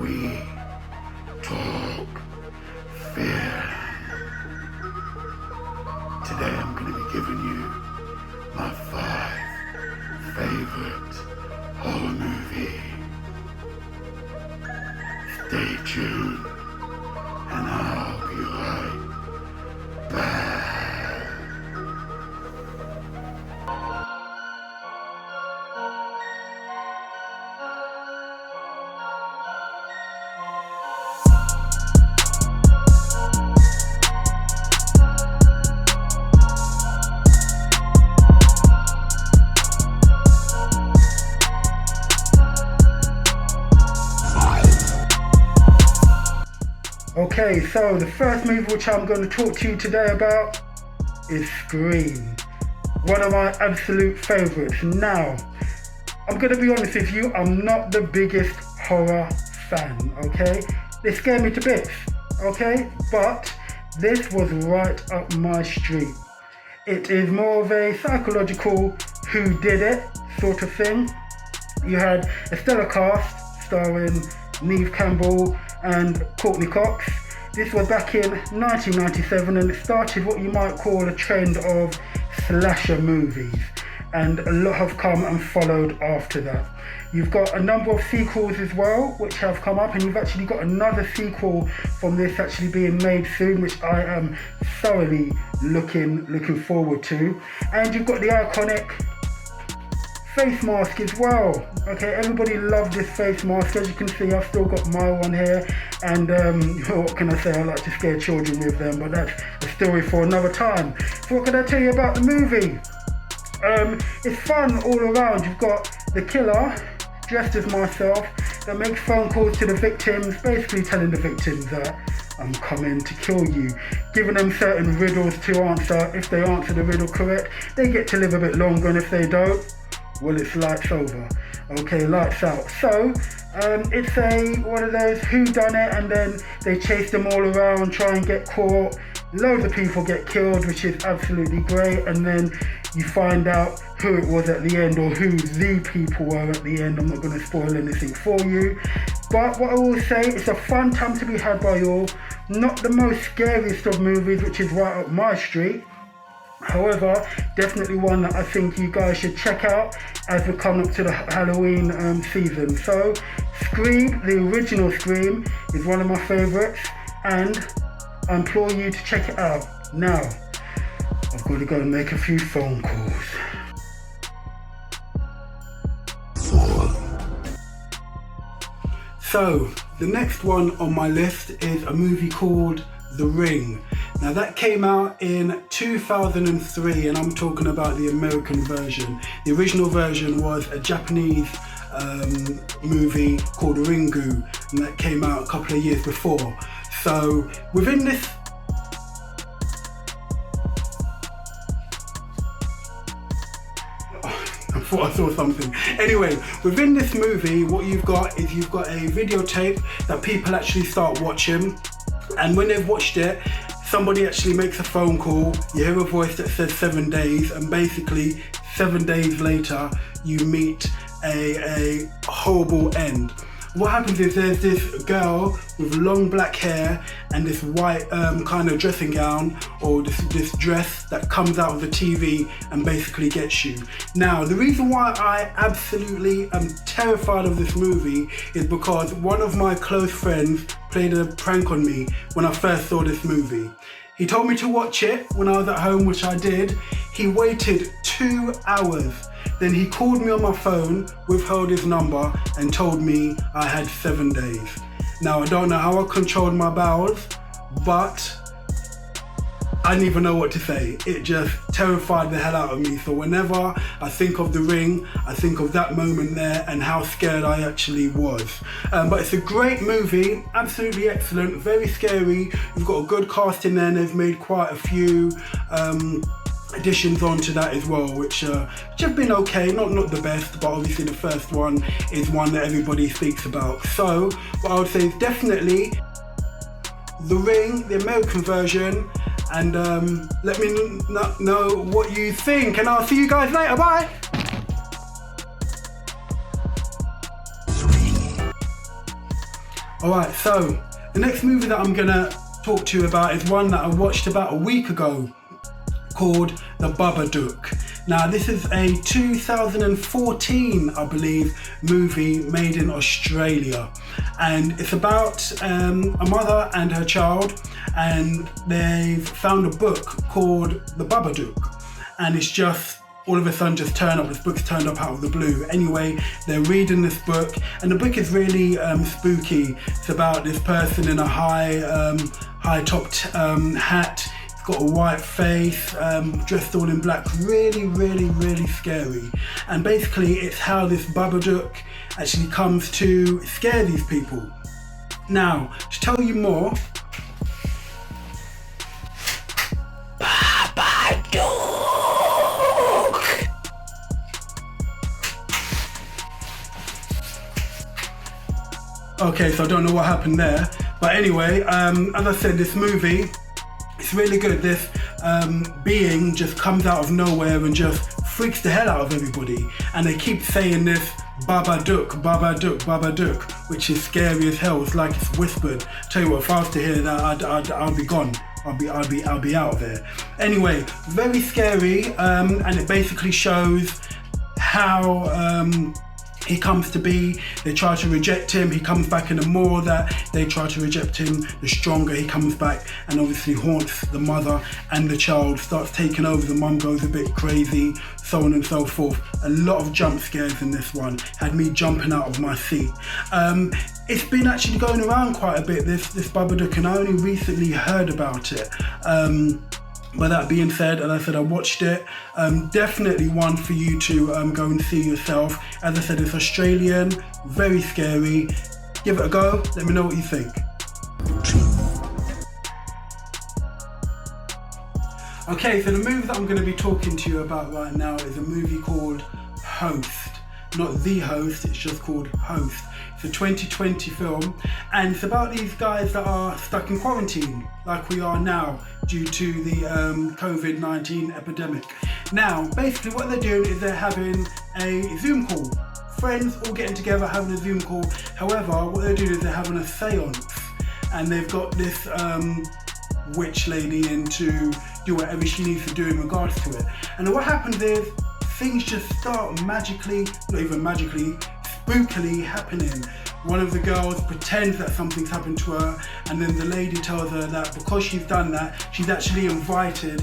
we talk fear. Today I'm going to be giving you my 5 favorite horror movie. Stay tuned and I'll be right back. Okay, so the first movie which I'm going to talk to you today about is Scream. One of my absolute favourites. Now, I'm going to be honest with you, I'm not the biggest horror fan, okay? They scare me to bits, okay? But this was right up my street. It is more of a psychological whodunit sort of thing. You had a stellar cast starring Neve Campbell and Courtney Cox. This was back in 1997 and it started what you might call a trend of slasher movies, and a lot have come and followed after that. You've got a number of sequels as well which have come up, and you've actually got another sequel from this actually being made soon, which I am thoroughly looking forward to. And you've got the iconic face mask as well. Okay, everybody loved this face mask. As you can see, I've still got my one here, and what can I say, I like to scare children with them, but that's a story for another time. So what can I tell you about the movie? It's fun all around. You've got the killer dressed as myself that makes phone calls to the victims, basically telling the victims that I'm coming to kill you, giving them certain riddles to answer. If they answer the riddle correct, they get to live a bit longer, and if they don't, well, it's lights over. Okay, lights out. So, it's one of those whodunit, and then they chase them all around, try and get caught. Loads of people get killed, which is absolutely great, and then you find out who it was at the end, or who the people were at the end. I'm not going to spoil anything for you, but what I will say, it's a fun time to be had by all. Not the most scariest of movies, which is right up my street. However, definitely one that I think you guys should check out as we come up to the Halloween season. So, Scream, the original Scream, is one of my favourites, and I implore you to check it out. Now, I've got to go and make a few phone calls. So, the next one on my list is a movie called The Ring. Now that came out in 2003, and I'm talking about the American version. The original version was a Japanese movie called Ringu, and that came out a couple of years before. So within this I thought I saw something. Anyway, within this movie, what you've got is you've got a videotape that people actually start watching, and when they've watched it, somebody actually makes a phone call, you hear a voice that says 7 days, and basically 7 days later you meet a horrible end. What happens is there's this girl with long black hair and this white kind of dressing gown, or this dress that comes out of the TV and basically gets you. Now, the reason why I absolutely am terrified of this movie is because one of my close friends played a prank on me when I first saw this movie. He told me to watch it when I was at home, which I did. He waited 2 hours. Then he called me on my phone, withheld his number, and told me I had 7 days. Now, I don't know how I controlled my bowels, but I didn't even know what to say. It just terrified the hell out of me. So whenever I think of The Ring, I think of that moment there and how scared I actually was. But it's a great movie, absolutely excellent, very scary. You've got a good cast in there, and they've made quite a few additions onto that as well, which have been okay, not the best, but obviously the first one is one that everybody speaks about. So what I would say is definitely The Ring, the American version, and let me know what you think, and I'll see you guys later. Bye. Alright, so the next movie that I'm gonna talk to you about is one that I watched about a week ago called The Bubba Duke. Now this is a 2014, I believe, movie made in Australia, and it's about a mother and her child, and they've found a book called The Bubba Duke, and it's just all of a sudden just this book's turned up out of the blue. Anyway, they're reading this book, and the book is really spooky. It's about this person in a high-topped hat. He's got a white face, dressed all in black. Really, really, really scary. And basically, it's how this Bubba Duke actually comes to scare these people. Now, to tell you more, Bubba Duke. Okay, so I don't know what happened there, but anyway, as I said, this movie, it's really good. This being just comes out of nowhere and just freaks the hell out of everybody, and they keep saying this Bubba Duke, Bubba Duke, Bubba Duke, which is scary as hell. It's like it's whispered. Tell you what, if I was to hear that, I'll be gone. I'll be out of there. Anyway, very scary, and it basically shows how he comes to be. They try to reject him, he comes back, and the more that they try to reject him, the stronger he comes back, and obviously haunts the mother and the child, starts taking over. The mum goes a bit crazy, so on and so forth. A lot of jump scares in this one, had me jumping out of my seat. It's been actually going around quite a bit, this Bubba Duke, and I only recently heard about it. But that being said, as I said, I watched it. Definitely one for you to go and see yourself. As I said, it's Australian, very scary. Give it a go. Let me know what you think. Okay, so the movie that I'm going to be talking to you about right now is a movie called Host. Not The Host, it's just called Host. It's a 2020 film, and it's about these guys that are stuck in quarantine, like we are now, due to the COVID-19 epidemic. Now, basically what they're doing is they're having a Zoom call. Friends all getting together, having a Zoom call. However, what they're doing is they're having a seance, and they've got this witch lady in to do whatever she needs to do in regards to it. And what happens is, things just start magically, not even magically, spookily happening. One of the girls pretends that something's happened to her, and then the lady tells her that because she's done that, she's actually invited,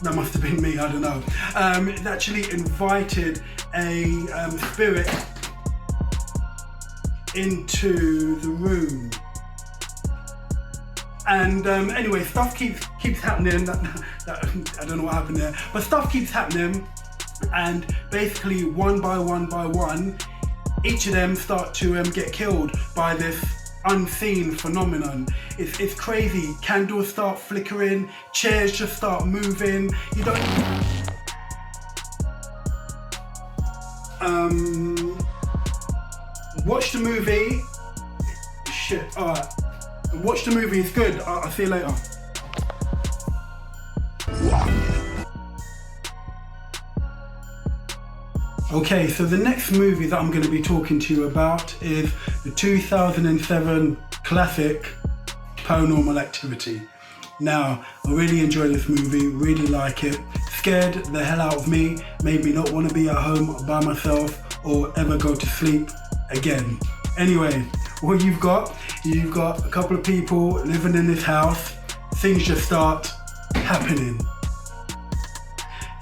that must have been me, I don't know, it's actually invited a spirit into the room. And anyway, stuff keeps happening. I don't know what happened there, but stuff keeps happening, and basically one by one, each of them start to get killed by this unseen phenomenon. It's crazy. Candles start flickering, chairs just start moving. You don't. Watch the movie. Shit. Alright. Watch the movie. It's good. I'll see you later. Okay, so the next movie that I'm going to be talking to you about is the 2007 classic Paranormal Activity. Now, I really enjoy this movie, really like it. Scared the hell out of me, made me not want to be at home by myself or ever go to sleep again. Anyway, what you've got a couple of people living in this house. Things just start happening.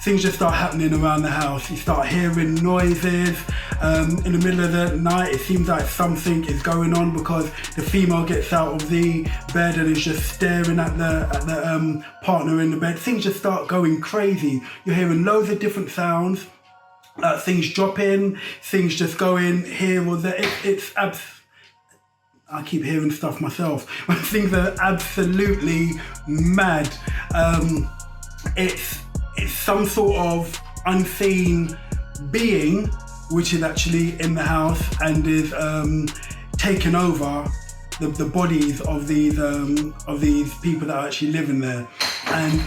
Things just start happening around the house. You start hearing noises. In the middle of the night, it seems like something is going on because the female gets out of the bed and is just staring at the partner in the bed. Things just start going crazy. You're hearing loads of different sounds. Things dropping, things just going here or there. I keep hearing stuff myself. Things are absolutely mad. It's some sort of unseen being which is actually in the house and is taking over the bodies of these people that are actually living there. And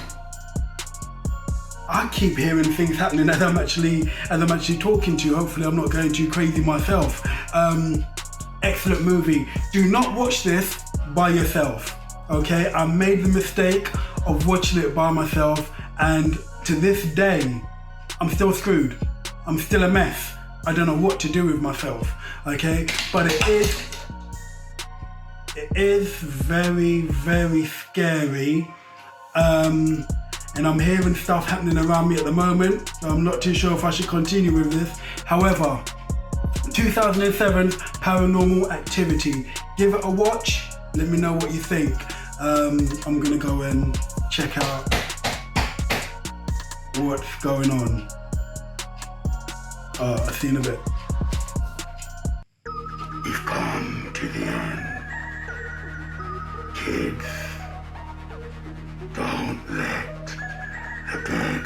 I keep hearing things happening as I'm actually talking to you. Hopefully I'm not going too crazy myself. excellent movie. Do not watch this by yourself, okay? I made the mistake of watching it by myself, and to this day, I'm still screwed. I'm still a mess. I don't know what to do with myself, okay? But it is very, very scary. And I'm hearing stuff happening around me at the moment, so I'm not too sure if I should continue with this. However, 2007's Paranormal Activity. Give it a watch. Let me know what you think. I'm gonna go and check out what's going on. I'll see you in a bit. We've come to the end. Kids, don't let the dead